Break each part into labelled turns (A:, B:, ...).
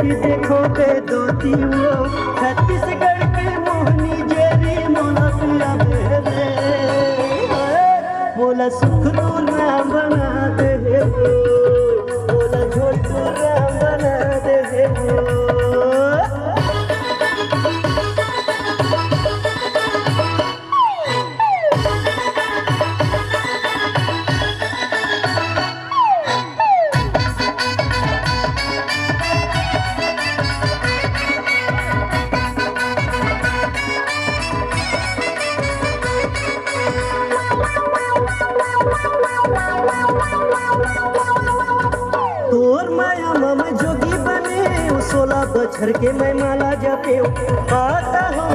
A: देखो बेदोती वो छत्तीसगढ़ के मोहनी जेरी मोला पिया दे बोला सुख दूना बना दे बोला झोटूना बना दे बछर के मैं माला जपे आता हूँ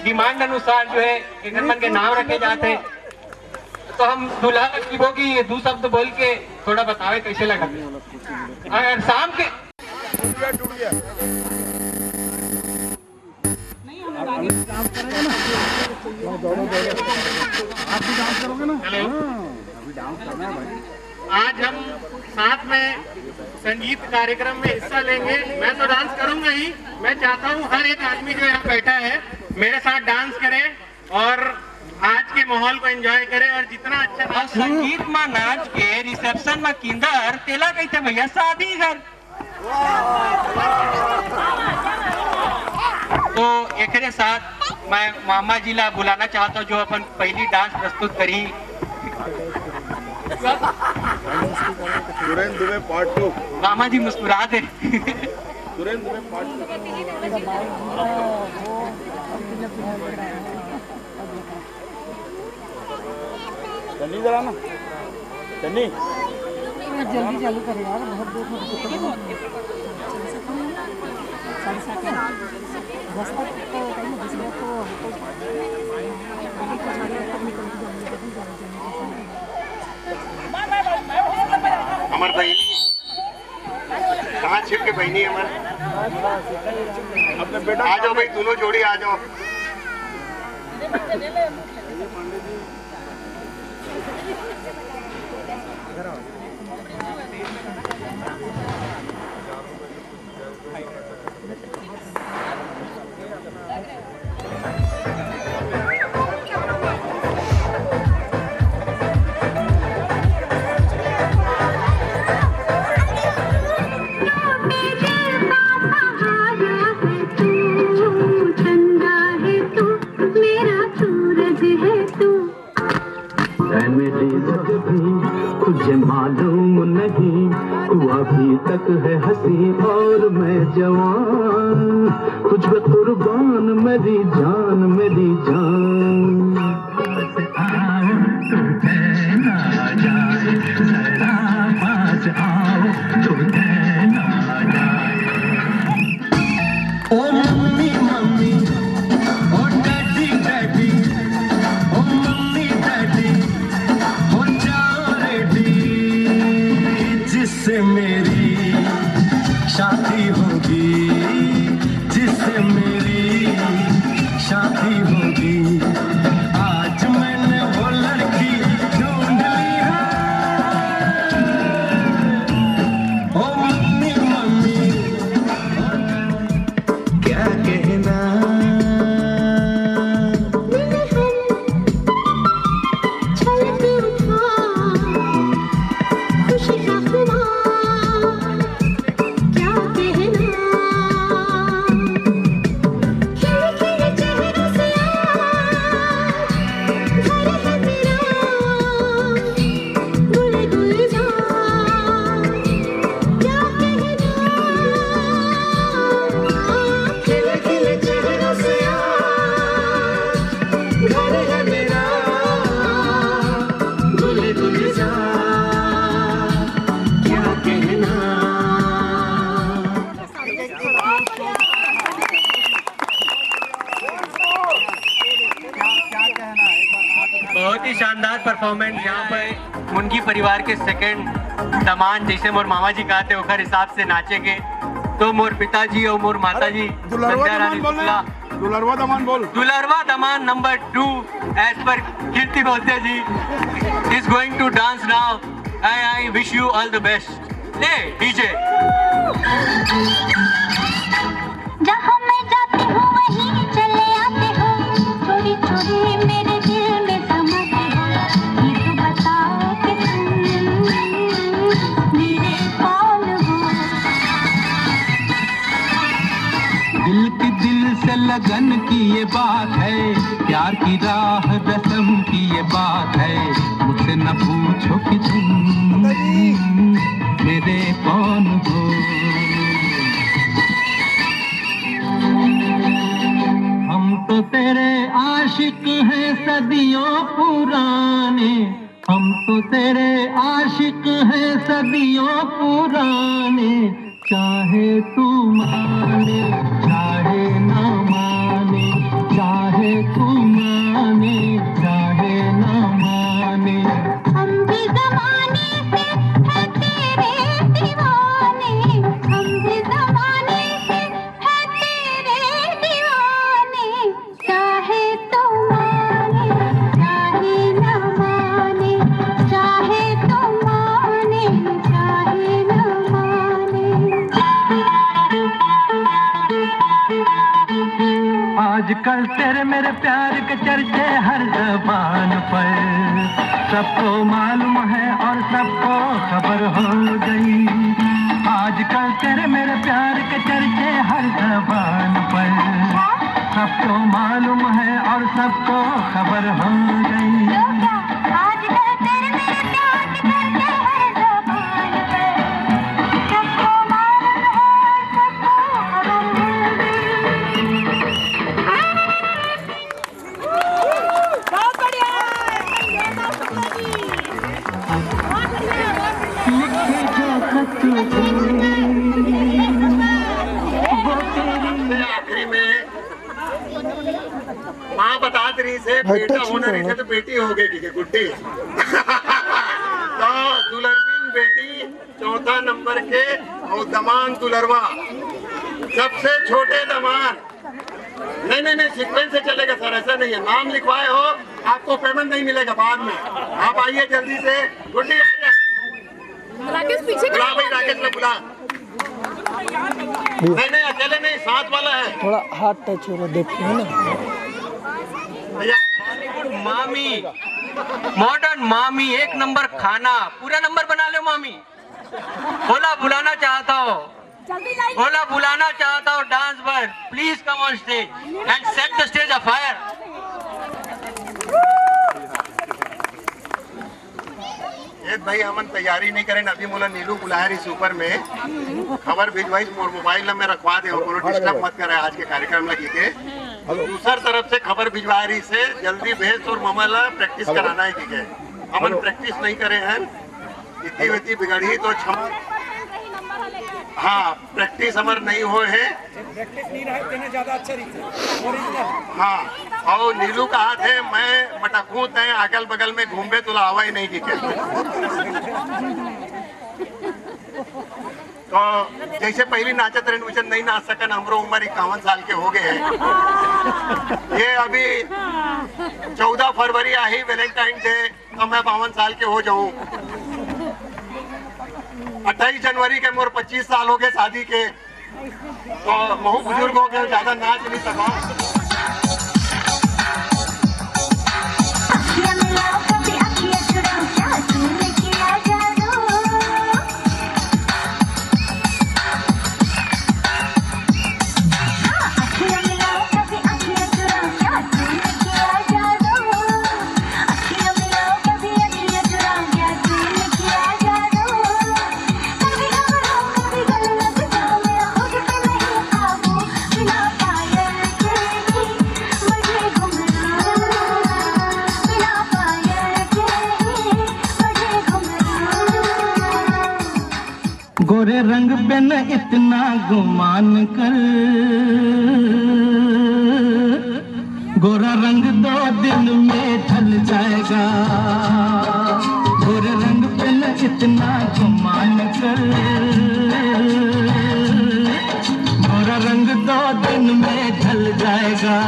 B: डिमांड अनुसार जो है एक नंबर के नाम रखे जाते हैं। तो हम दूल्हा की वो की दो शब्द बोल के थोड़ा बतावे कैसे लगा। अगर शाम के आज हम साथ में संगीत कार्यक्रम में हिस्सा लेंगे। मैं तो डांस करूंगा ही, मैं चाहता हूँ हर एक आदमी जो यहाँ बैठा है मेरे साथ डांस करे और आज के माहौल को एंजॉय करे और जितना अच्छा
C: संगीत में नाच के रिसेप्शन में किंदर तेला कहते भैया शादी घर। तो एक साथ मैं मामा जी ला बुलाना चाहता हूँ जो अपन पहली डांस प्रस्तुत करी।
D: सुरेंद्र दुबे पार्ट 2।
C: मामा जी मुस्कुरा दे।
D: सुरेंद्र दुबे पार्ट 2। जल्दी जरा ना जल्दी
E: जल्दी चालू करे यार, बहुत देर
D: हमारे बहनी कहाँ छिप के बहनी हमारे अपने बेटा आ जाओ भाई, दोनों जोड़ी आ जाओ।
F: मेरी भी तुझे मालूम नहीं, तू अभी तक है हंसी और मैं जवान, तुझ पे कुर्बान मेरी जान मेरी जान। ओ मम्मी मम्मी, ओ डैडी डैडी, ओ मम्मी डैडी, हो जाओ रेडी, जिससे मेरी शादी होगी, जिससे मेरी शादी होगी। आज मैंने वो लड़की ढूंढ ली है। ओ मम्मी मम्मी, क्या कहना,
G: छलके उठा खुशी का खुमार, क्या कहना, खिले खिले चेहरों से आज घर है मेरा, गुल गुलजार, क्या कहना, खिले खिले चेहरों से आज घर है मेरा, गुल गुलजार, क्या कहना।
C: बहुत ही शानदार परफॉर्मेंस यहाँ पर मुनगी परिवार के सेकंड दमान, जैसे मोर मामा जी कहते ओखर हिसाब से नाचेगे। तो मोर पिताजी और मोर माताजी संध्या रानी शुक्ला,
D: दुलरवा दमान बोल।
C: दुलरवा दमान नंबर 2 एज पर कीर्ति बोलते जी is going to dance now. I wish you all the best. ले डीजे।
G: जहाँ मैं जाती हूँ वहीं चले आते हो, चोरी चोरी मेरे दिल में समाते हो, ये तो बताओ कि तुम मेरे कौन हो।
F: दिल की दिल से लगन की ये बात है, प्यार की राह रस्म की ये बात है, मुझसे न पूछो कि तुम मेरे कौन हो। हम तो तेरे आशिक हैं सदियों पुराने, हम तो तेरे आशिक हैं सदियों पुराने, चाहे तू माने चाहे ना माने, चाहे तू माने चाहे ना माने।
G: हम भी ज़माने से है तेरे दीवाने, हम भी ज़माने से है तेरे दीवाने, चाहे तो माने चाहे न माने, चाहे तो माने चाहे न माने।
F: आजकल तेरे मेरे प्यार के चर्चे हर ज़बान पर, सबको मालूम है और सबको खबर हो गई। आजकल तेरे मेरे प्यार के चर्चे हर ज़बान पर, सबको मालूम है और सबको खबर हो गई।
G: आजकल तेरे मेरे प्यार के चर्चे हर ज़बान पर, सबको मालूम है सबको खबर मिल गई। बहुत बढ़िया
D: आखिरी में माँ बता रही से बेटा होना रही से तो बेटी हो गई ठीक है गुड्डी। तो दुलरवीन बेटी चौथा नंबर के और दमान दुलरवा सबसे छोटे दमान। नहीं नहीं नहीं सीक्वेंस से चलेगा सर, ऐसा नहीं है। नाम लिखवाए हो आपको पेमेंट नहीं मिलेगा बाद में। आप आइए जल्दी से। गुड्डी
E: राकेश पीछे
D: बुला भाई, राकेश में बुला। नहीं नहीं अकेले नहीं, साथ वाला है।
A: थोड़ा हाथ टच हो रहा देखिए ना।
D: भैया
C: मामी, मॉडर्न मामी, एक नंबर खाना, पूरा नंबर बना लो मामी। बोला बुलाना चाहता हो, बोला बुलाना चाहता हो डांस पर, please come on stage and set the stage afire.
D: Amit भाई हमन तैयारी नहीं करें अभी मोला नीलू बुलाया रही सुपर में खबर भिजवाई मोर मोबाइल में रखवा दे कोनो डिस्टर्ब मत करे आज के कार्यक्रम लगी के दूसर तरफ से खबर भिजवा रही से जल्दी भेज और ममला प्रैक्टिस कराना है के हमन प्रैक्टिस नहीं करे हैं इतनी विधि बिगड़ी तो क्षमा हाँ प्रैक्टिस हमार नहीं हो है
H: प्रैक्टिस नहीं रहे तेने ज्यादा अच्छा ओरिजिनल
D: हाँ और नीलू कहा थे मैं मटकू तय अगल बगल में घूमे तुला आवा ही नहीं की तो जैसे पहली नाचत रहे वैसे नहीं नाच सकन हमरो उम्र 51 साल के हो गए हैं ये अभी 14 फरवरी आई वैलेंटाइन डे तो मैं 52 साल के हो जाऊं 28 जनवरी के मोर 25 साल हो गए शादी के तो महू बुजुर्गों के ज्यादा नाच नहीं सका
F: गोरे रंग पे न इतना गुमान कर गोरा रंग 2 दिन में ढल जाएगा गोरे रंग पे न इतना गुमान कर गोरा रंग 2 दिन में ढल जाएगा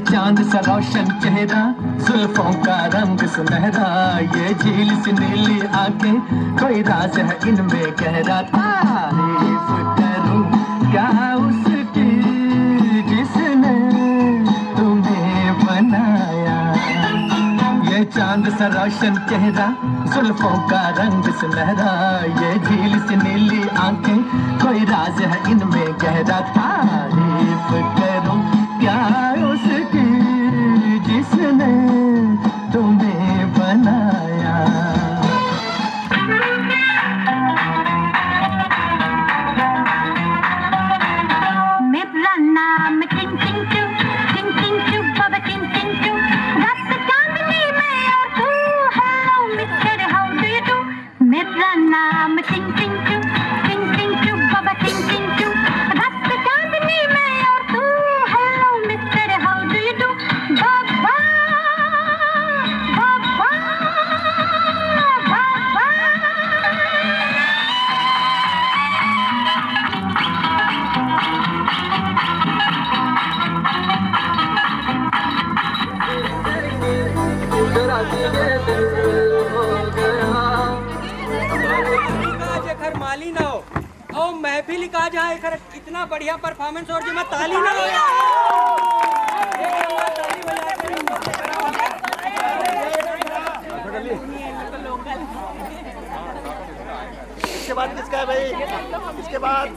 F: चांद सा रोशन चेहरा जुल्फों का रंग सुनहरा ये झील सी नीली आंखें कोई राज है इनमें गहरा तारीफ करूं क्या उसकी जिसने तुम्हें बनाया ये चांद सा रोशन चेहरा जुल्फों का रंग सुनहरा ये झील सी नीली आंखें कोई राज है इनमें गहरा तारीफ करूं क्या उसकी जिसने तुम्हें बनाया
G: मेरा नाम टिंग टिंग टू बाबा टिंग टिंग टू रात चांदनी में और तू hello mister how do you do मेरा नाम टिंग टिंग टू बाबा टिंग टिंग टू रात चांदनी में और तू hello mister how do you do बाबा बाबा बाबा
H: घर माली ना हो और महफिल का जाए कर इतना बढ़िया परफॉर्मेंस और जो मैं ताली ना हो
A: इसके बाद किसका है भाई इसके बाद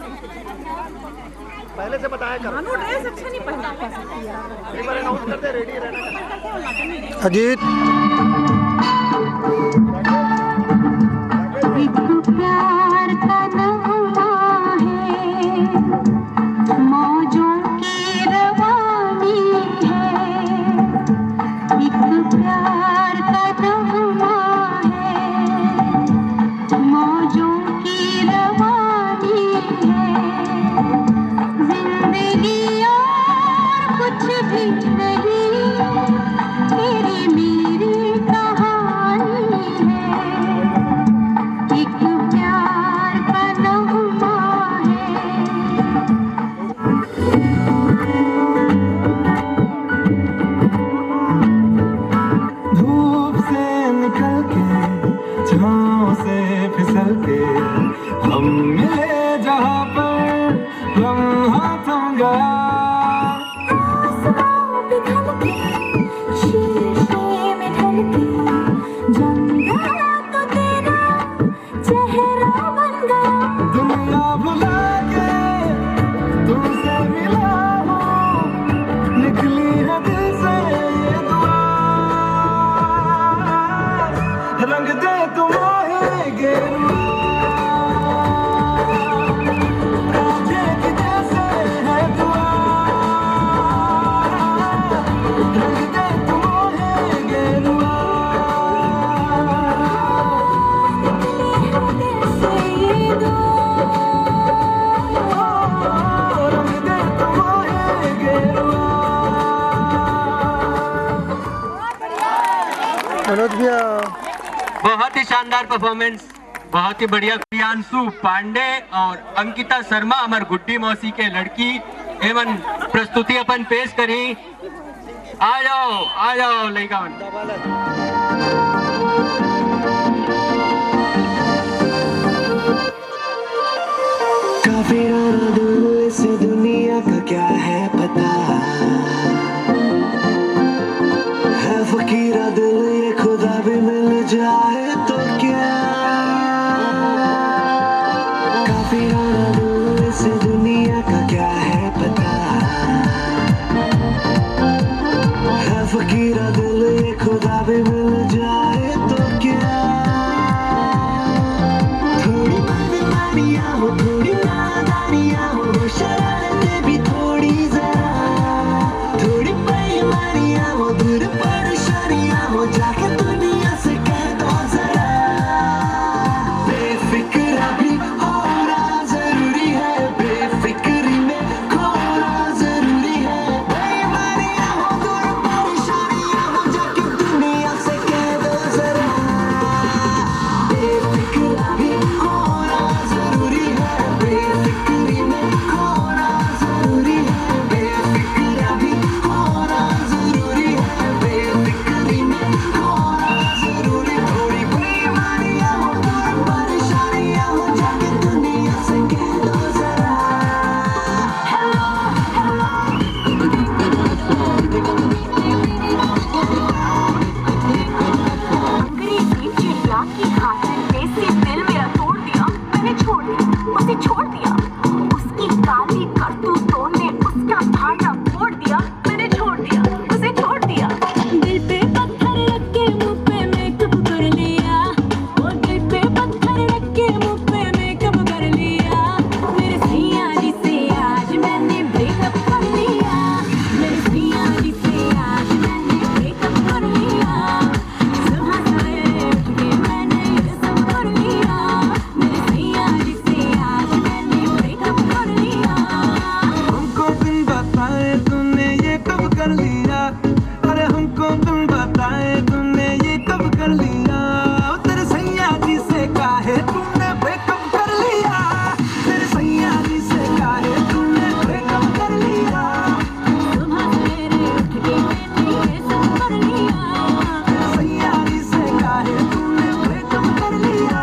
A: पहले से बताया करो
E: ड्रेस अच्छा नहीं पहना सकती यार
A: एक बार अनाउंस करते रेडी रहना
F: अजीत
G: प्यार का नगमा है मौजों की रवानी है एक प्यार का नगमा है मौजों की रवानी है जिंदगी और कुछ भी नहीं तेरी मेरी कहानी है एक प्यार
A: मनोज भैया
C: बहुत ही शानदार परफॉर्मेंस, बहुत ही बढ़िया। प्रियांशु पांडे और अंकिता शर्मा हमार गुड्डी मौसी के लड़की एवं प्रस्तुति अपन पेश करी। आ जाओ लड़का
I: काफी राना दिल से दुनिया का क्या है पता है, फकीरा दिल ये खुदा भी मिल जाए तो क्या। काफी राना दिल से दुनिया का क्या है पता है, फकीरा दिल ये खुदा भी मिल जाए तो क्या। थोड़ी बदमानियां हो, थोड़ी नादानियां हो, शरारतें भी थोड़ी जरा, थोड़ी बेईमानियां हो, दूर परेशानियां हो, जाके दुनिया से कह दो जरा। बेफिक्र भी होना जरूरी है, बेफिक्री में खोना जरूरी है। बेईमानियां हो, दूर परेशानियां हो, जाके दुनिया से कह दो जरा। बेफिक्र भी होना जरूरी है, बेफिक्री में खोना जरूरी है। बेफिक्र भी होना जरूरी है, बेफिक्री में खोना जरूरी। थोड़ी बेईमानियां हो, दूर परेशानियां हो, जाके दुनिया से कह दो जरा।
G: अंग्रेजी चिड़िया की खातिर देसी दिल मेरा तोड़ दिया, मैंने छोड़ दिया, उसे छोड़ दिया। उसकी काली करतूतों ने उसका भाना फोड़ दिया, मैंने छोड़ दिया, उसे छोड़ दिया। दिल पे पत्थर रख के मुंह पे मेकअप कर लिया, वो दिल पे पत्थर रख के मुंह पे मेकअप कर लिया। मेरे सिया जी से आज मैंने ब्रेकअप कर लिया, मेरे सिया जी से आज मैंने ब्रेकअप कर लिया। सुबह सवेरे उठ के मैंने ये सब कर लिया, मेरे सिया जी से आज मैंने ब्रेकअप कर लिया।
I: हमको तुम बताए तुमने ये कब कर लिया, अरे हमको तुम बताए तुमने ये कब कर लिया। तेरे सैया जी से काहे तुमने ब्रेकअप कर लिया, तेरे सैया जी से काहे तुमने ब्रेकअप कर लिया।
G: सुबह सवेरे उठ के मैंने ये सब कर लिया,
I: तेरे सैया जी से काहे तुमने ब्रेकअप कर लिया।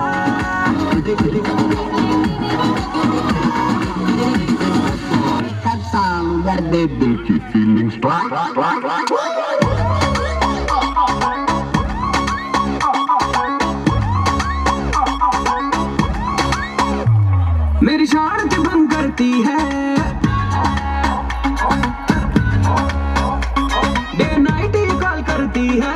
I: मेरी शान के भंग करती है, डे नाइट ही कॉल करती है।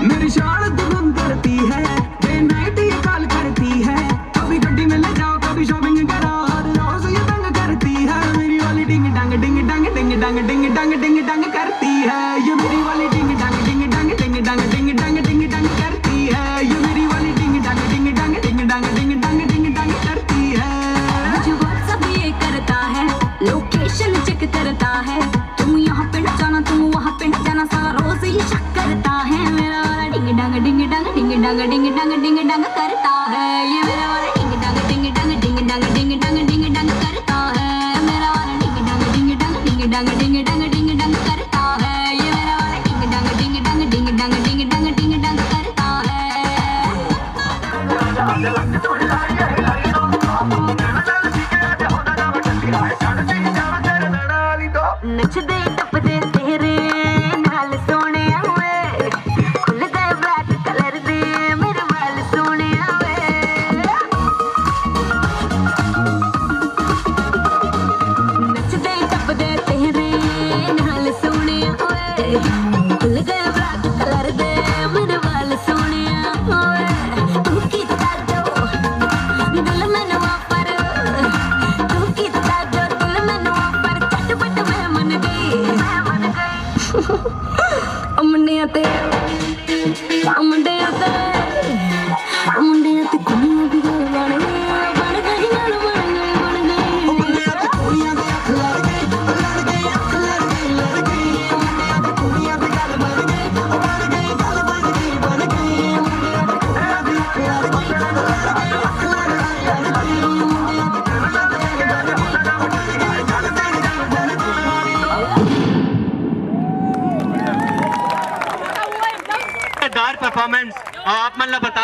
I: मेरी शान के भंग करती है, डे नाइट ही कॉल करती है। कभी गड्डी में ले जाओ, कभी शॉपिंग करो, हर रोज ये तंग करती है। मेरी वाली डिंग डंग डिंग डंग डिंग डंग डिंग डंग डिंग डंग करती है। ये मेरी वाली डिंग डंग डिंग डंग डिंग डंग डिंग डंग डिंग डंग करती है। ये मेरी वाली डिंग डंग डिंग डंग डिंग डंग डिंग डंग डिंग डंग करती है।
G: मुझे व्हाट्सएप ये करता है, लोकेशन चेक करता है। तुम यहाँ पे न जाना, तुम वहाँ पे न जाना, सारा रोज ये शक करता है। मेरा वाला डिंग डंग डिंग डंग डिंग डंग डिंग डंग डिंग डंग करता है। ये मेरा वाला डिंग डंग डिंग डंग डिंग डंग डिंग डंग डिंग डंग करता है। मेरा वाला डिंग डंग डिंग डंग डिंग डंग डिंग डंग डिंग डंग करता है। ये मेरा वाला डिंग डंग डिंग डंग डिंग डंग डिंग डंग डिंग डंग करता है। नचदे टपदे तेरे नाल सोने वे, खुल गए ब्लैक कलर दे मेरे वाल सोने वे।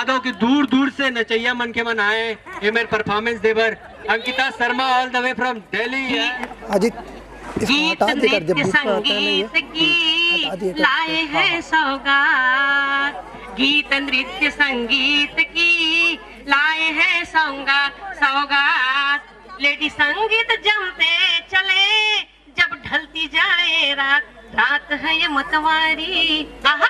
C: बता दो कि दूर दूर से नचैया मन के मन आए ये मेरे परफॉर्मेंस देवर। Ankita Sharma all the way from Delhi.
A: Ajit
G: गीत नृत्य संगीत की लाए हैं सौगात, गीत नृत्य संगीत की लाए हैं सौगात। लेडी संगीत जमते चले जब ढलती जाए रात, रात है ये मतवारी, आहा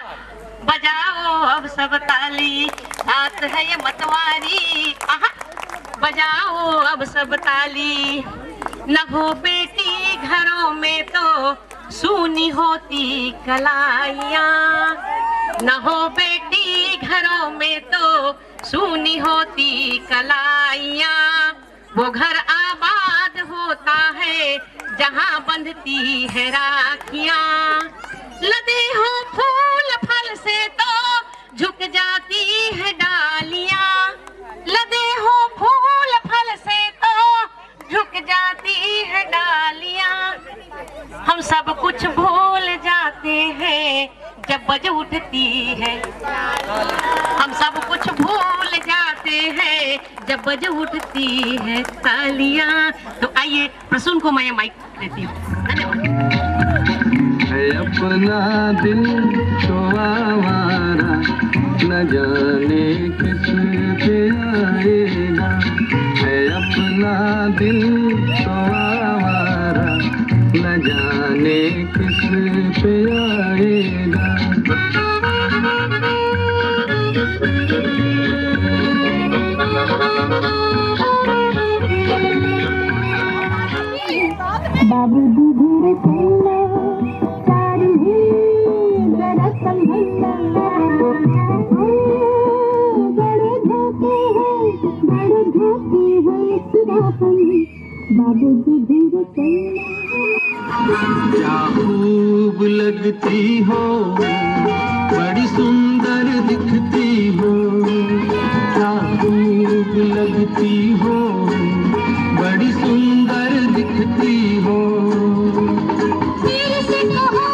G: बजाओ अब सब ताली, रात है ये मतवारी, आहा बजाओ अब सब ताली। न हो बेटी घरों में तो सूनी होती कलाइयाँ, न हो बेटी घरों में तो सूनी होती कलाइयाँ। वो घर आबाद होता है जहाँ बंधती है राखियाँ। लदे हो फूल फल से तो झुक जाती है डालियाँ, लदे हो फूल फल से तो झुक जाती है डालियाँ। हम सब कुछ भूल जाते हैं जब बज उठती है, हम सब कुछ भूल जाते हैं जब बज उठती है तालियां। तो आइए प्रसून को मैं माइक देती हूँ।
F: है अपना दिल तो आवारा, न जाने किस पे आएगा। है अपना दिल तो आवारा, न जाने किस पे आएगा।
G: बाबू दूर चलना सारी ही जरा संभलना, बड़े धोखे हैं बड़े धोखे हैं सुराहन, बाबू दूर चलना।
F: क्या खूब लगती हो, बड़ी सुंदर दिखती हो, क्या खूब लगती हो, बड़ी सुंदर दिखती हो।
G: तेरे से कहो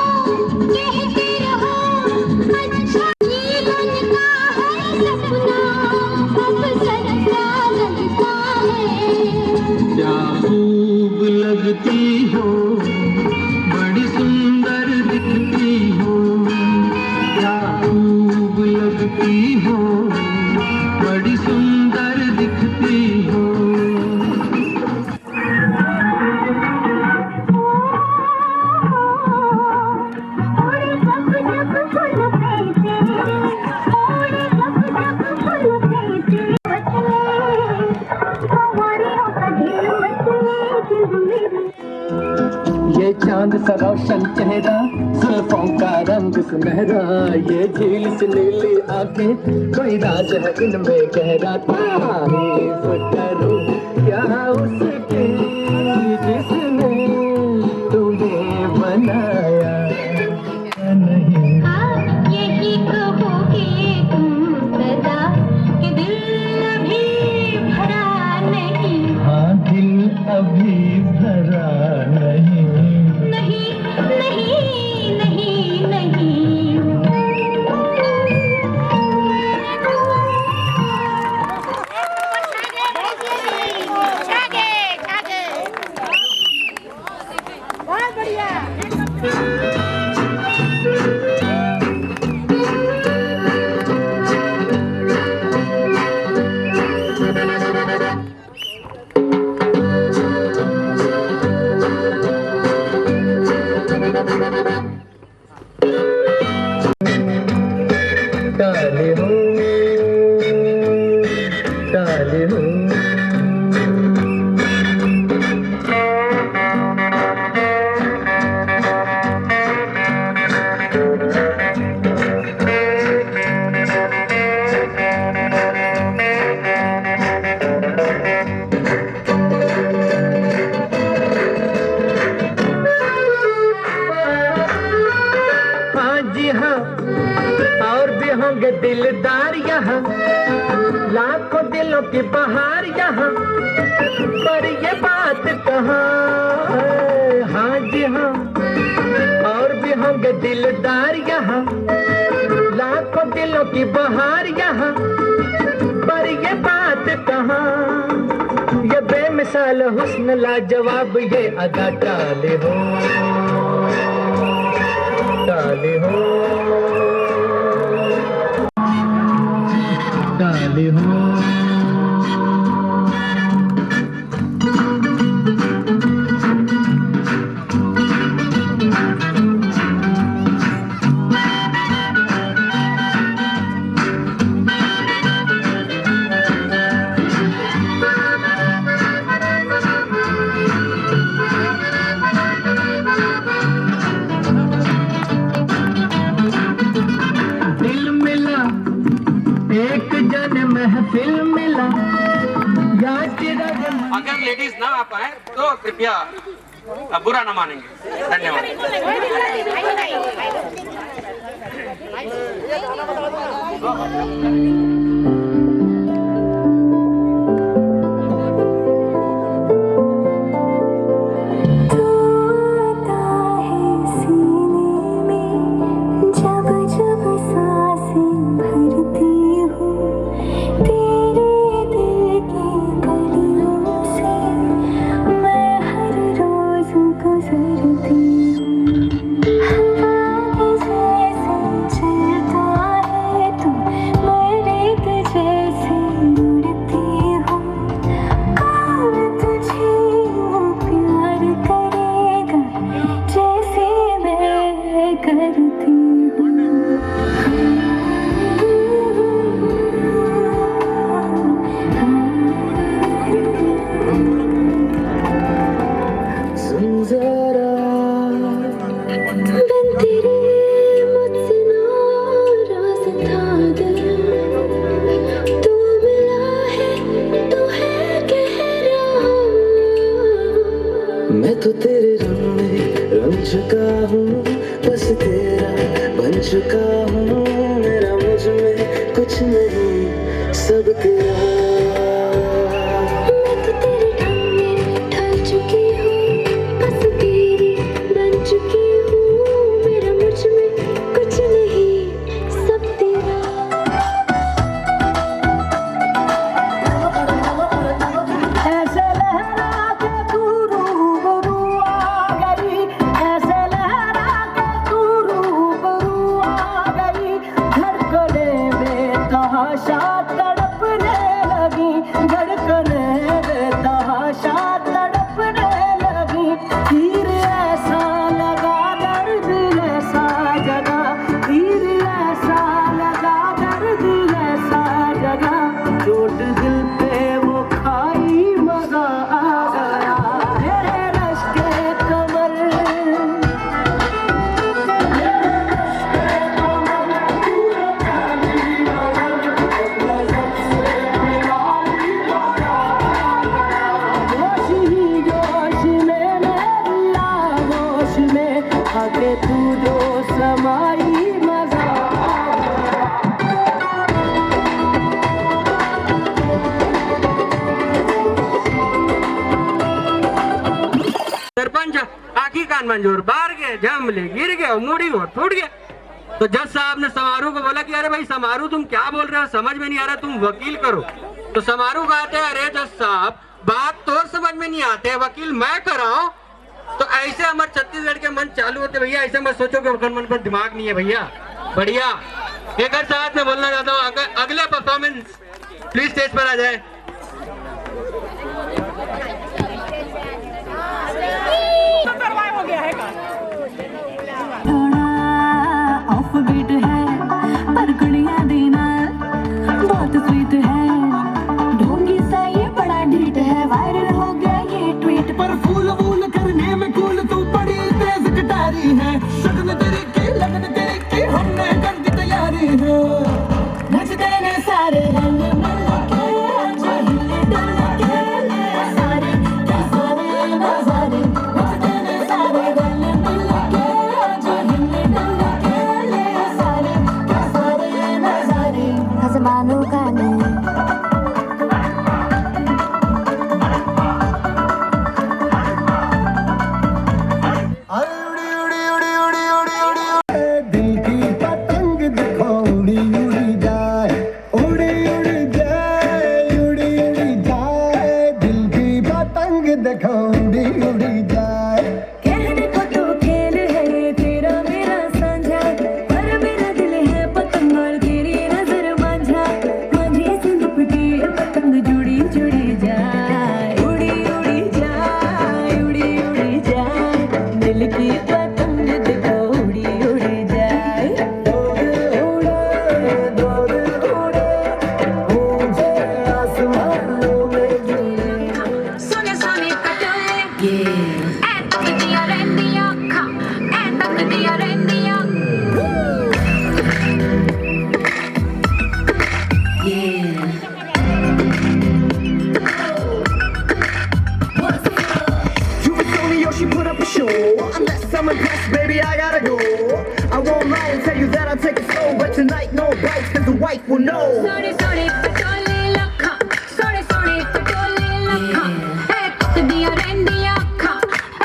G: कहते रहो, अच्छा जीवन का है सपना, अब सच्चा लगता है।
F: क्या खूब लगती हो, बड़ी सुंदर दिखती हो, क्या खूब लगती हो, बड़ी सुंदर दिखती हो। ये चांद सा रोशन चेहरा, जुल्फों का रंग सुनहरा, ये झील से नीली आंखें, कोई राज है इनमें गहरा। तारीफ करूं क्या उसकी जिसने तुम्हें बनाया नहीं।
G: यही कहोगे तुम सदा कि दिल अभी भरा नहीं।
F: हाँ दिल अभी भरा नहीं।
G: नहीं नहीं नहीं नहीं। बहुत बढ़िया।
F: काले हो काले हो। हाँ जी हाँ, और भी होंगे दिलदार यहाँ, लाखों दिलों की बहार यहाँ, पर ये बात कहाँ। हाँ जी हाँ, और भी होंगे दिलदार यहाँ, लाखों दिलों की बहार यहाँ, हुस्न लाजवाब ये अदा टाले हो, टाले हो, टाले हो।
C: अगर लेडीज ना आ पाए तो कृपया बुरा ना मानेंगे। धन्यवाद।
I: मैं तो तेरे रंग में रंग चुका हूँ, बस तेरा बन चुका हूँ। मेरा मुझ में कुछ नहीं, सब तेरा। मैं तो तेरे ढंग में ढल चुकी हूँ, बस तेरी बन चुकी हूँ। मेरा मुझ में कुछ नहीं, सब तेरा। ऐसे लहरा के तू रूबरू आ गई, ऐसे लहरा के तू रूबरू आ गई। धड़कने बेतहाशा तड़पने लगी, धड़कने बेतहाशा तड़पने लगी। तीर ऐसा लगा, दर्द ऐसा जगा, तीर ऐसा लगा, दर्द ऐसा जगा। चोट दिल पे वो खाई, मजा आ गया। तेरे रश के कमर, जोश ही जोश में, मेरा होश में आके तू जो समाई, मजा आ गया।
C: सरपंच आखी कान मंजूर, बाहर गए, जमले, गिर गए, मुड़ी हो टूट गया। तो जज साहब ने समारोह को बोला कि अरे भाई समारोह तुम क्या बोल रहे हो, समझ में नहीं आ रहा, तुम वकील करो। तो समारोह कहते हैं अरे जज साहब बात तो समझ में नहीं आते, वकील मैं कराऊं। तो ऐसे हमारे छत्तीसगढ़ के मंच चालू होते भैया, ऐसे मत सोचो कि मन पर दिमाग नहीं है भैया। बढ़िया एक साथ में बोलना चाहता हूँ, अगले परफॉर्मेंस प्लीज स्टेज पर आ जाए।
G: थोड़ा ऑफ बीट है पर गुड़िया देना बहुत स्वीट है। ढोंगी सा ये बड़ा ढीठ है, वायरल हो गया ये ट्वीट पर। फूल वूल करने में कूल तू बड़ी तेज कटारी है। शगन तेरी की लगन तेरी की हमने कर दी तैयारी है। नचते ने सारे रंग मिल के, जो हिले डुल के ले सारे के सारे नजारे। नचते ने सारे रंग मिल के, जो हिले डुल के ले सारे के सारे नजारे। हसबानों का नहीं
F: देखो उड़ी उड़ी जाए।
G: कहने को तो खेल है ये तेरा मेरा साझा, पर मेरा दिल है पतंग और तेरी नजर मांझा। मांझे से लिपटी पतंग जुड़ी जुड़ी जाए, उड़ी उड़ी जाए, उड़ी उड़ी जाए। दिल की पतंग देखो उड़ी उड़ी जाए। दो दिल उड़े, दो दिल उड़े, ऊंचे आसमानों में जुड़े। सोने सोने कटोले ऐ तकदियां रहंदियां अखां, ऐ तकदियां रहंदियां।
F: You was only yo, she put up a show. Unless I'm impressed, baby, I gotta go. I won't lie and tell you that I'll take it slow, but tonight no bites, cause the wife will know.
G: सोने सोने कटोले लखां, सोने सोने कटोले लखां। ऐ तकदियां रहंदियां अखां,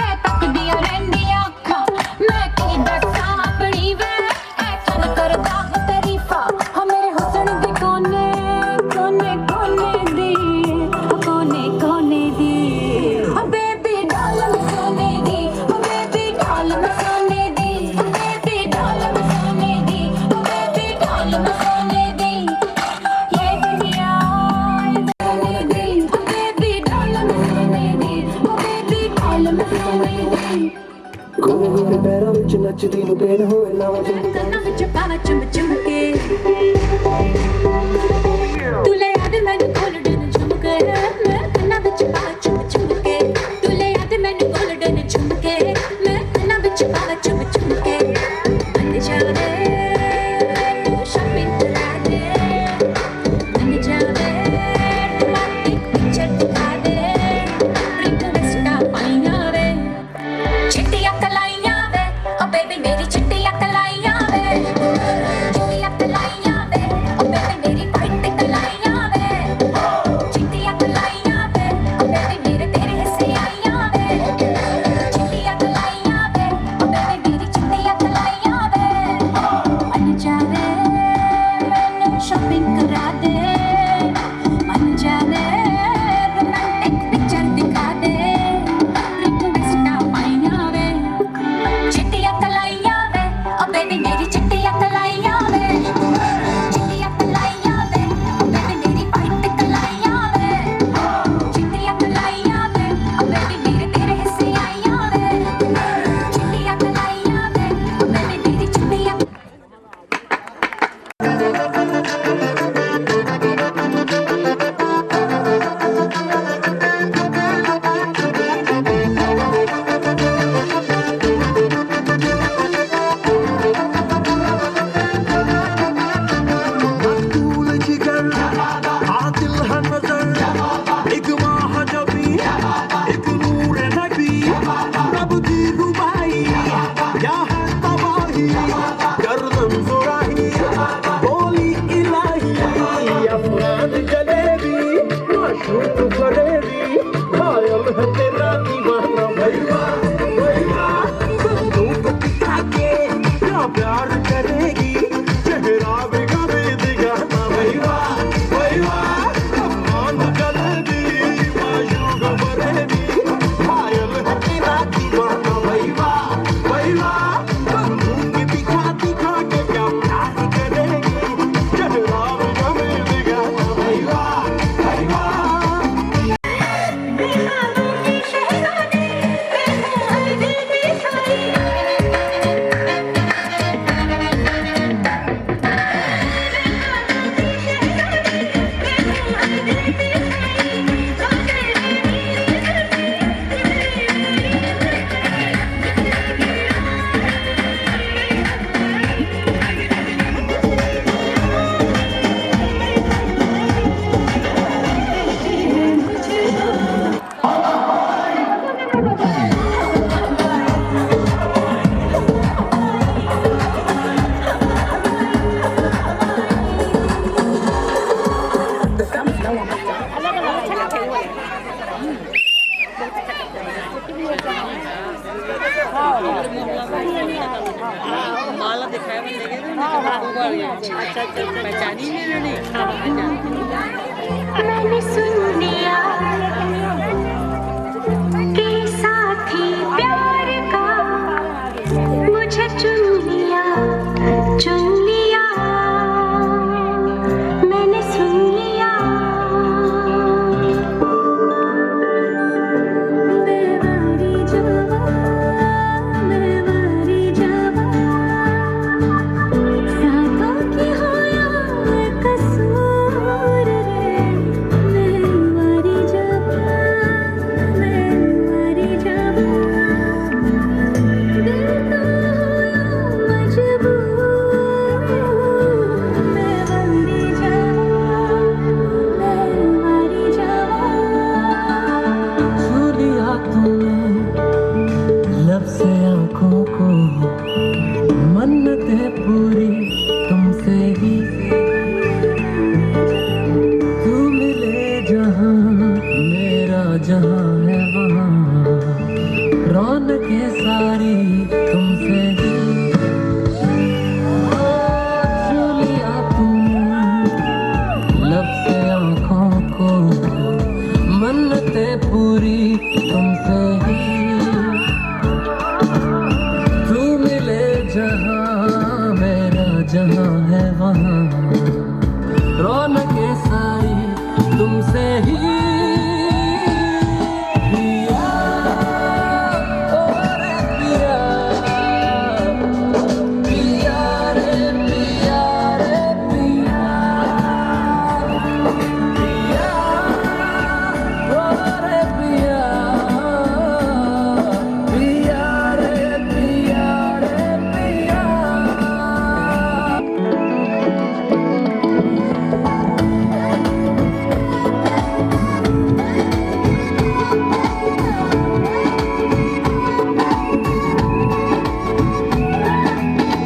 G: ऐ तकदियां रहंदियां अखां। मैं की दस्सां अपनी वे, ऐ कन करदा है तारीफा। हाँ मेरे हुस्न दे कोने कोने कोने दी, कोने कोने दी। हाँ बेबी डाल में सोने दी, हाँ बेबी डाल में सोने दी, हाँ बेबी डाल में सोने दी, हाँ बेबी डाल में सोने दी। ये दुनिया सोने दी, हाँ बेबी डाल में सोने दी, हाँ बेबी डाल में सोने दी।
F: गोरे गोरे पैरों विच नचदी नूं पेड़ होए लावां चुंम
G: ਕੰਨਾਂ ਵਿੱਚ ਪਾਵਾਂ ਚੁੰਮ ਚੁੰਮ ਕੇ, ਤੂੰ ਲੈ ਆ ਦੇ ਮੈਨੂੰ ਗੋਲਡਨ ਝੁਮਕੇ। ਮੈਂ ਕੰਨਾਂ ਵਿੱਚ ਪਾਵਾਂ ਚੁੰਮ ਚੁੰਮ ਕੇ, ਤੂੰ ਲੈ ਆ ਦੇ ਮੈਨੂੰ ਗੋਲਡਨ ਝੁਮਕੇ। ਮੈਂ ਕੰਨਾਂ ਵਿੱਚ ਪਾਵਾਂ ਚੁੰਮ ਚੁੰਮ ਕੇ। ਮੰਨ ਜਾਵੇ ਤੂੰ ਸ਼ਾਪਿੰਗ ਕਰਾ ਦੇ, ਮੰਨ ਜਾਵੇ ਰੋਮਾਂਟਿਕ ਪਿਕਚਰ ਦਿਖਾ ਦੇ। ਰਿਕਵੈਸਟਾਂ ਪਾਈਆਂ ਵੇ, ਚਿੱਟੀਆਂ ਕਲਾਈਆਂ ਵੇ, ਓ ਬੇਬੀ ਮੇਰੀ ਚਿੱਟੀਆਂ ਕਲਾਈਆਂ ਵੇ। ਚਿੱਟੀਆਂ ਕਲਾਈਆਂ ਵੇ, ਓ ਬੇਬੀ ਮੇਰੀ ਵਾਈਟ ਕਲਾਈਆਂ ਵੇ। ਚਿੱਟੀਆਂ ਕਲਾਈਆਂ ਵੇ, ਓ ਬੇਬੀ ਮੇਰੇ ਤੇਰੇ ਹਿੱਸੇ ਆਈਆਂ ਵੇ। ਚਿੱਟੀਆਂ ਕਲਾਈਆਂ ਵੇ, ਓ ਬੇਬੀ ਮੇਰੀ ਚਿੱਟੀਆਂ ਕਲਾਈਆਂ ਵੇ। ਮੰਨ ਜਾਵੇ ਮੈਨੂੰ ਸ਼ਾਪਿੰਗ ਕਰਾ ਦੇ, ਮੰਨ ਜਾਵੇ ਰੋਮਾਂਟਿਕ ਪਿਕਚਰ ਦਿਖਾ ਦੇ। ਰਿਕਵੈਸਟਾਂ ਪਾਈਆਂ ਵੇ, ਚਿੱਟੀਆਂ ਕਲਾਈਆਂ ਵੇ, ਓ ਬੇਬੀ ਮੇਰੀ ਚਿੱਟੀਆਂ ਕਲਾਈਆਂ ਵੇ। ਚਿੱਟੀਆਂ ਕਲਾਈਆਂ ਵੇ, ਓ ਬੇਬੀ ਮੇਰੀ ਵਾਈਟ ਕਲਾਈਆਂ ਵੇ। ਚਿੱਟੀਆਂ ਕਲਾਈਆਂ ਵੇ, ਓ ਬੇਬੀ ਮੇਰੇ ਤੇਰੇ ਹਿੱਸੇ ਆਈਆਂ ਵੇ। ਚਿੱਟੀਆਂ ਕਲਾਈਆਂ ਵੇ, ਓ ਬੇਬੀ ਮੇਰੀ ਚਿੱਟੀਆਂ।
F: मकबूल जिगर आदिल है नजर, एक महाजबी एक नूर नबी। रब दी रुबाई क्या है तबाही, गर्दन सुराही बोली इलाही। अफगान जलेबी माशूक फरेबी, घायल है तेरा दीवाना। भैया भैया बंदूक दिखा के क्या प्यार करेगी, चेहरा बिगाड़े दिगाना। भैया भैया अफगान जलेबी माशूक फरेबी, घायल है तेरा दीवाना। भैया भैया बंदूक दिखा दिखा के क्या प्यार करेगी, चेहरा बिगाड़े दिगाना। भैया भैया
H: माला दिखाया पहचानी नहीं।
G: मैंने सुन लिया
F: तूने लब से आंखों को, मन्नतें पूरी तुमसे ही। तू मिले जहां मेरा जहां है वहां, रौनकें सारी तुमसे ही। छू लिया तूने लब से आंखों को, मन्नतें पूरी तुमसे ही। तू मिले जहां मेरा जहां है वहां, रौनकें सारी तुमसे ही। पिया ओ रे पिया, पिया रे पिया रे पिया, पिया ओ रे पिया, पिया रे पिया रे पिया।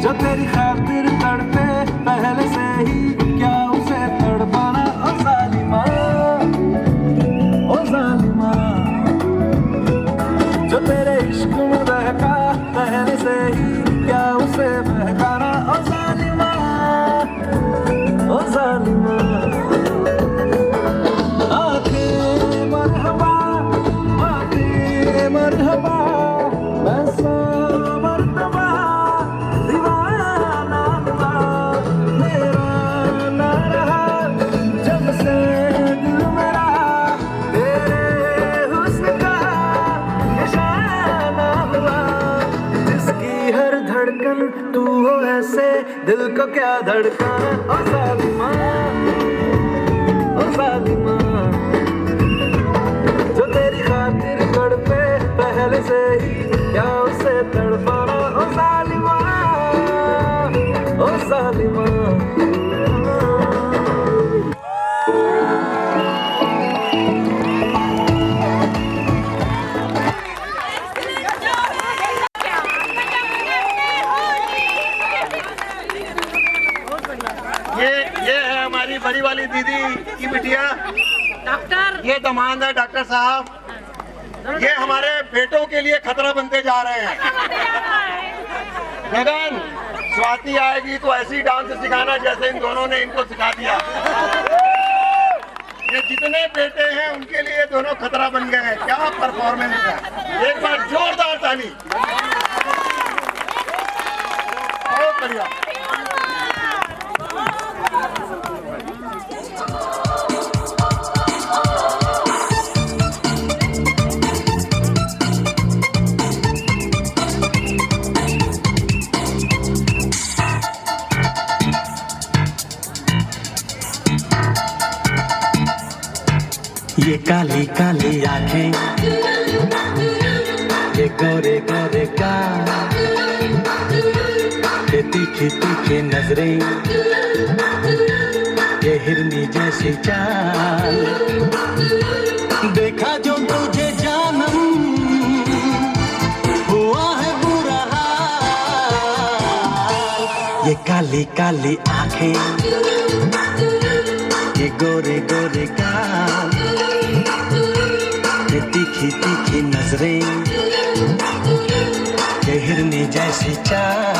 F: जो तेरी खातिर तड़पे पहले से ही, क्या उसे तड़पाना ओ जालिमा, ओ जालिमा। जो तेरे इश्क में बहका पहले से ही, क्या उसे बहकाना ओ जालिमा, ओ जालिमा। आंखें मरहबा, आंखें मरहबा, ऐसा मर्तबा दीवाना हुआ मेरा ना रहा, जब से दिल मेरा तेरे हुस्न का निशाना हुआ। जिसकी हर धड़कन तू हो ऐसे, दिल को क्या धड़काना ओ जालिमा, ओ जालिमा। जो तेरी खातिर तड़पे पहले से ही, क्या उसे तड़पाना ओ जालिमा, ओ जालिमा।
D: ये है हमारी बड़ी वाली दीदी की बिटिया डॉक्टर। ये दामाद है डॉक्टर साहब। ये हमारे बेटों के लिए खतरा बनते जा रहे हैं। गगन, स्वाति आएगी तो ऐसी डांस सिखाना जैसे इन दोनों ने इनको सिखा दिया। ये जितने बेटे हैं उनके लिए दोनों खतरा बन गए हैं। क्या परफॉर्मेंस है, एक बार जोरदार ताली। बहुत बढ़िया।
F: ये काली काली आंखें, ये गोरे गोरे गाल, ये तीखी तीखी नजरें, ये हिरनी जैसी चाल। देखा जो तुझे जानम, हुआ है बुरा हाल। ये काली काली आंखें, ये गोरे गोरे गाल, ये तीखी तीखी नजरें, ये हिरनी जैसी चाल।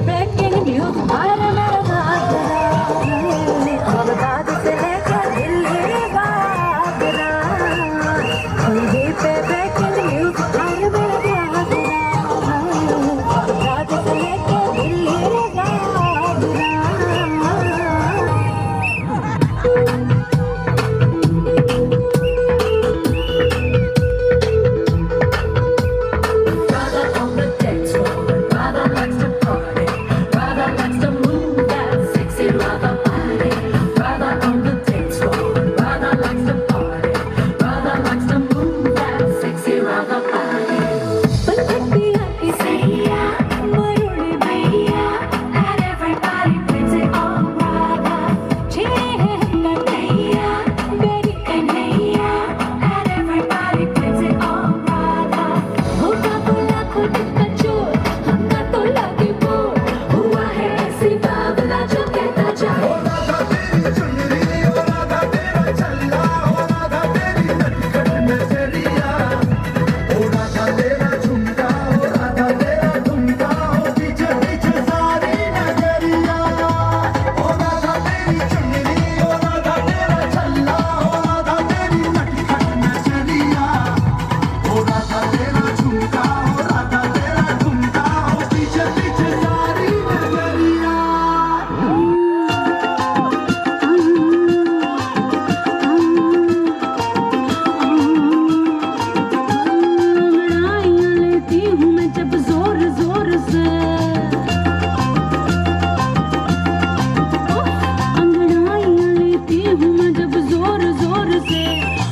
G: ब्रेकिंग न्यूज से,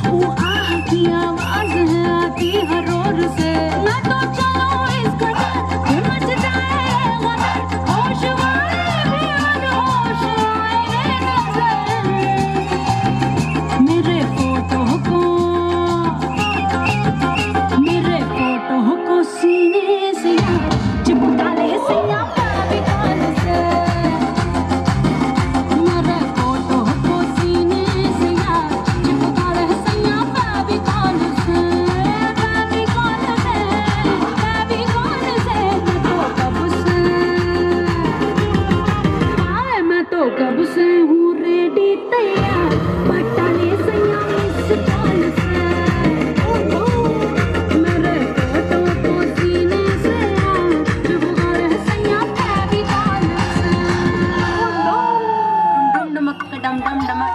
G: वो आह की आवाज है आती हर ओर से। मैं तो चलो इस कदर कि मच जाए गदर, होश वाले भी अनहोश आए नजर। मेरे फोटो को सीने से चिपका ले सैया फेविकॉल से। मेरे फोटो को सीने से चिपका ले सैया फेविकॉल से। फेविकॉल से मैं तो कब से हूँ रेडी तैयार, बटा ले सैया इस कॉल से। मेरे फोटो को सीने से चिपका ले सैया फेविकॉल से। डम डमक डम डम डमक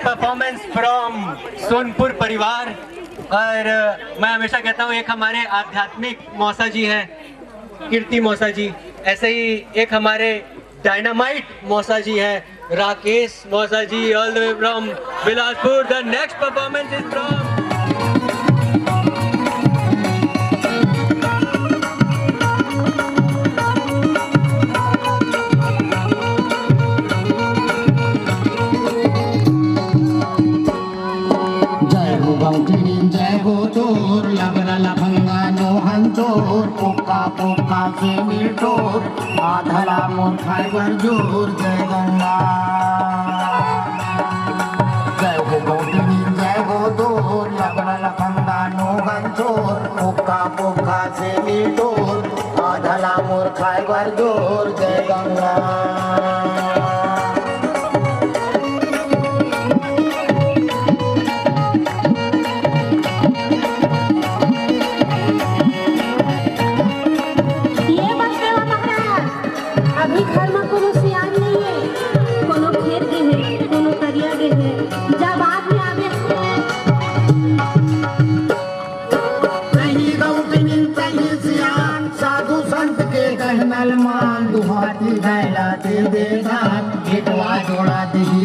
C: परफॉर्मेंस फ्रॉम सोनपुर परिवार। और मैं हमेशा कहता हूँ एक हमारे आध्यात्मिक मौसा जी हैं, कीर्ति मौसा जी, ऐसे ही एक हमारे डायनामाइट मौसा जी हैं, राकेश मौसा ji, all the way from Bilaspur. The next performance is from
J: पोका से मिलटोर आधला मोर खाइबर जोर। जय गंगा जय हो गौतमी जय हो दोर, लगना लखंगा नोहन चोर। पोका से मिलटोर आधला मोर खाइबर जोर। जय गंगा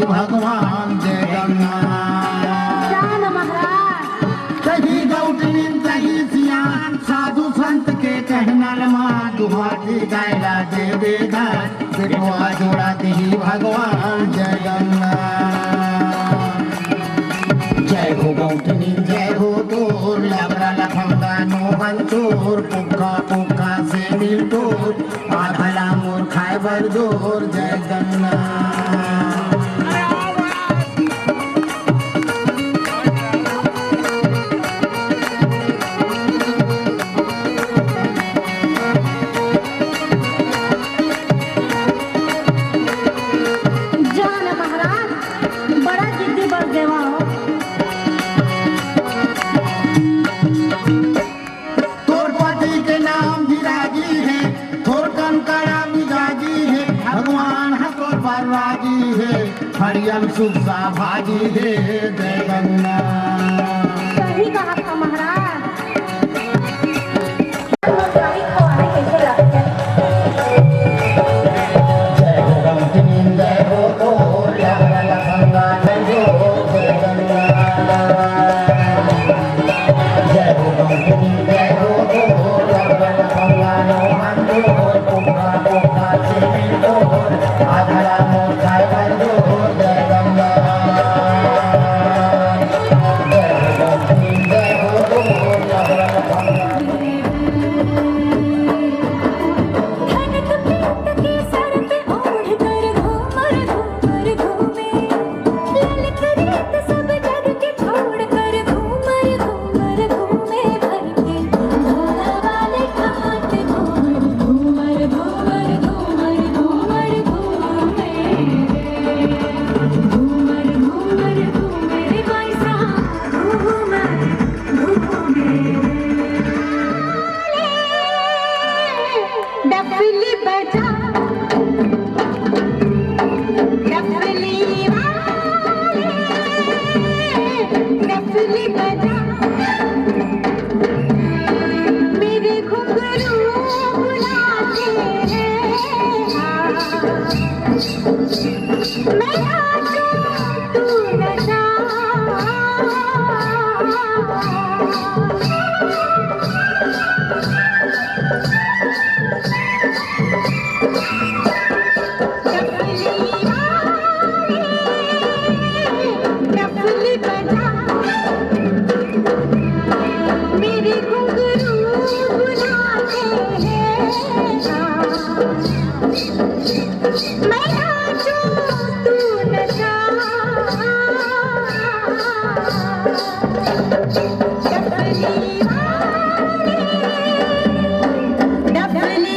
J: भगवान। जय गंगा कही गौतमी कही सियान, साधु संत के कहनल मां दुहाती गायला दे बेदान। बिटवा जोड़ा दही भगवान। जय गंगा जय हो गौतमी जय हो तोर, लबरा लखंगा नोहन चोर। पुक्का से मिलटोर आधला मोर खाइबर जोर। जय गंगा सुखसा भाजी दे जय गंगा।
G: सही कहा था महाराज।
J: जय हो गंगनी जय हो तो लगल गंगा जय हो जय गंगा। जय हो गंगनी जय हो तो लगल गंगा नो बंधु पुखा पुखा चिनी तो आधरा मोखाय बंधु जय गंगा। जय हो गंगनी जय हो तो लगल गंगा।
G: डफली बजा डफली डफली बजा मेरे घुंघरू बुलाते हैं मैं नाचूं तू नचा। डफली बजा मेरे घुंघरू बुलाते हैं मैं नाचूं तू नचा। डफली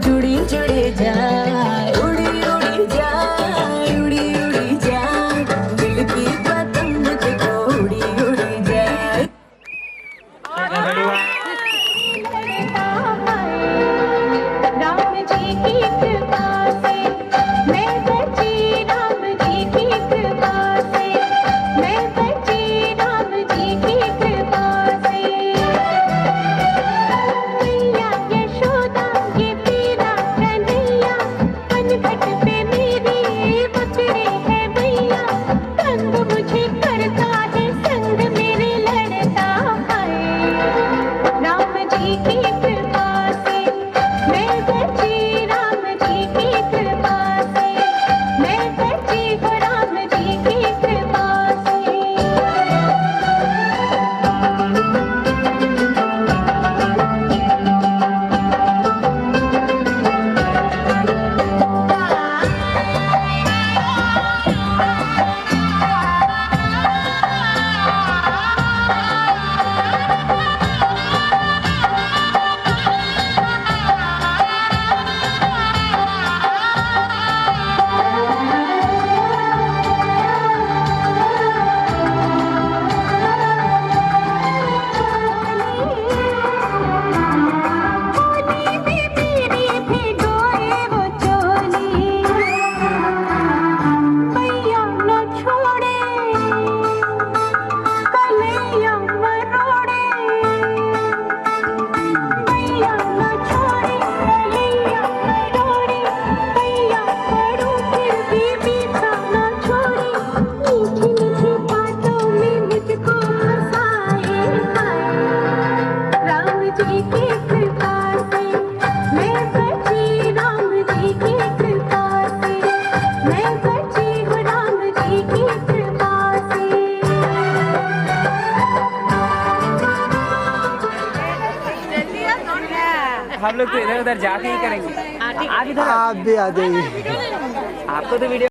G: जुड़ी जुड़ी जाए उड़ी उड़ी जाए उड़ी उड़ी जाए दिल की पतंग देखो उड़ी उड़ी जाए। राम जी की कृपा से मैं बची राम जी की कृपा से मैं बची राम जी की कृपा से। मैया यशोदा ये तेरा कन्हैया
H: हम लोग तो इधर उधर जाके ही करेंगे। आप इधर
A: आप भी आ जाइए।
H: आपको तो वीडियो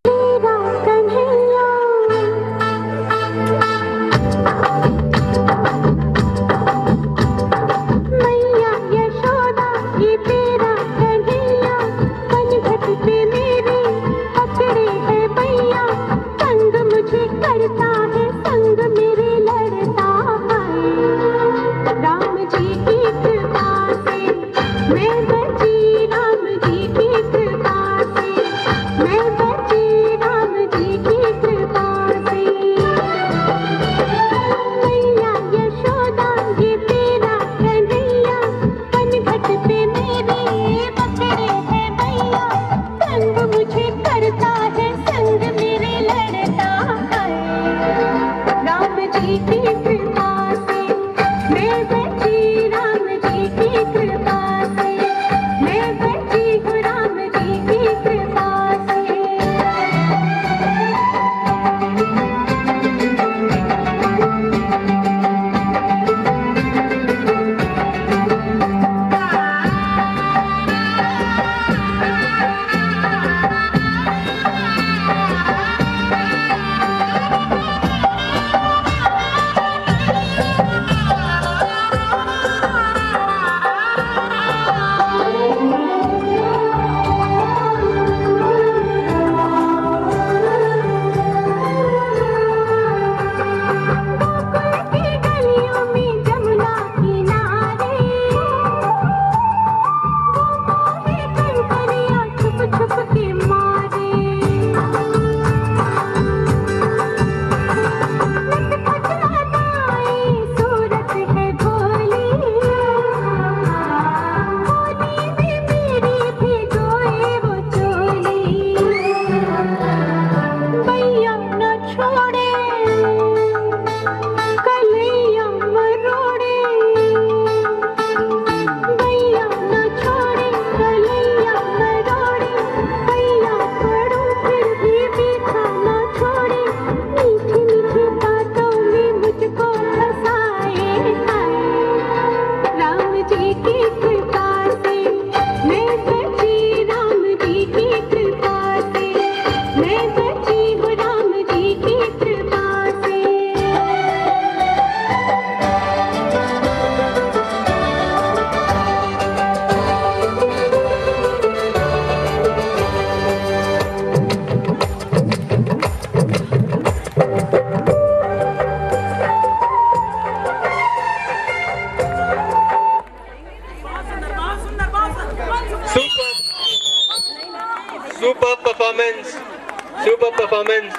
C: सुपर परफॉर्मेंस।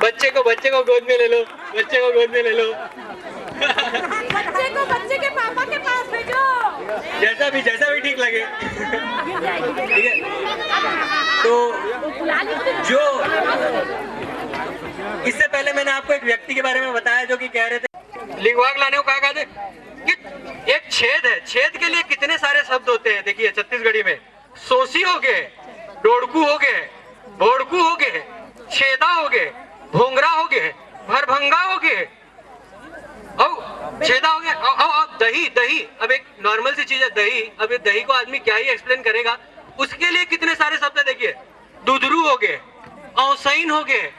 C: बच्चे को गोद में ले लो, बच्चे को गोद में ले लो।
G: बच्चे के पापा के पास भेजो।
C: जैसा भी ठीक लगे। ठीक है, तो जो इससे पहले मैंने आपको एक व्यक्ति के बारे में बताया जो कि कह रहे थे लिंगवाग लाने को कहा थे कि एक छेद है, छेद के लिए कितने सारे शब्द होते हैं। देखिए छत्तीसगढ़ी में सोसी हो गए, डोड़कू हो गए, भोड़कू हो गए, छेदा हो गए, भोंगरा हो गए, भरभंगा हो गए, छेदा हो गया, दही। दही अब एक नॉर्मल सी चीज है दही। अब ये दही को आदमी क्या ही एक्सप्लेन करेगा, उसके लिए कितने सारे शब्द है। देखिए दुधरू हो गए, औसैन हो गए,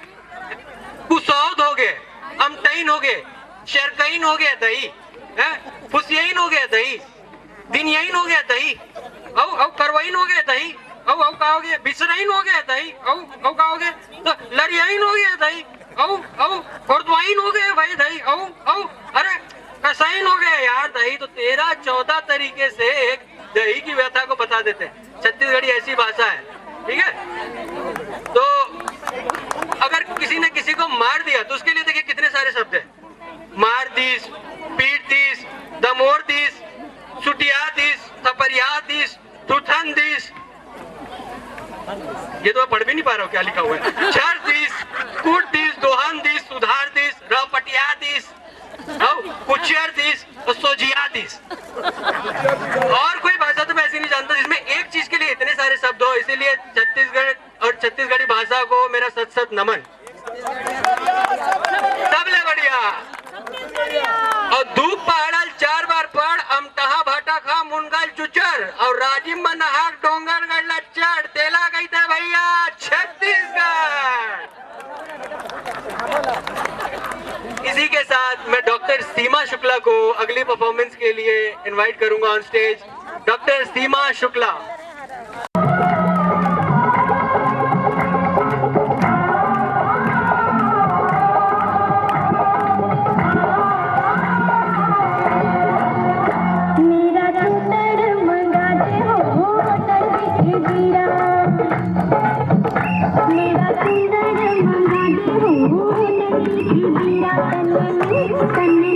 C: कुसौद हो गए, अमतैन हो गए, शरकैन हो गया दही, फुसियन हो गया दही, दिनयन हो गया दही, करवैन हो गया दही, का हो गया बिसरैन हो गया दही, का हो गया तो लड़ियन हो गया दही, खुर्दवाइन हो गया भाई दही, अरे कसैन हो गया यार दही। तो 13-14 तरीके से एक दही की व्यथा को बता देते हैं। छत्तीसगढ़ी ऐसी भाषा है, ठीक है। तो अगर किसी ने किसी को मार दिया तो उसके लिए देखिए कितने सारे शब्द है। मार दीस, पीट दीस, दमोर दीस, सुटिया दीस, थपरिया दीस, थुथन दीस। ये तो मैं पढ़ भी नहीं पा रहा हूँ क्या लिखा हुआ है। छर दीस, कूट दीस, दोहन दीस, सुधार दीस, रपटिया दीस, कुचियर दीस और सोजिया दीस। और कोई भाषा तो मैं ऐसी नहीं जानता जिसमें एक चीज के लिए इतने सारे शब्द हो। इसीलिए छत्तीसगढ़ और छत्तीसगढ़ी भाषा को मेरा सत नमन। सबले बढ़िया। और धूप पहाड़ल 4 बार पढ़, अमटहा भाटा खा, मुनगाल चुचर और राज डॉक्टर सीमा शुक्ला को अगली परफॉर्मेंस के लिए इनवाइट करूंगा ऑन स्टेज। डॉक्टर सीमा शुक्ला।
G: मेरा सुंदर मंगा दे हो तलवी बीरा, मेरा सुंदर मंगा दे हो तलवी बीरा, तन्ने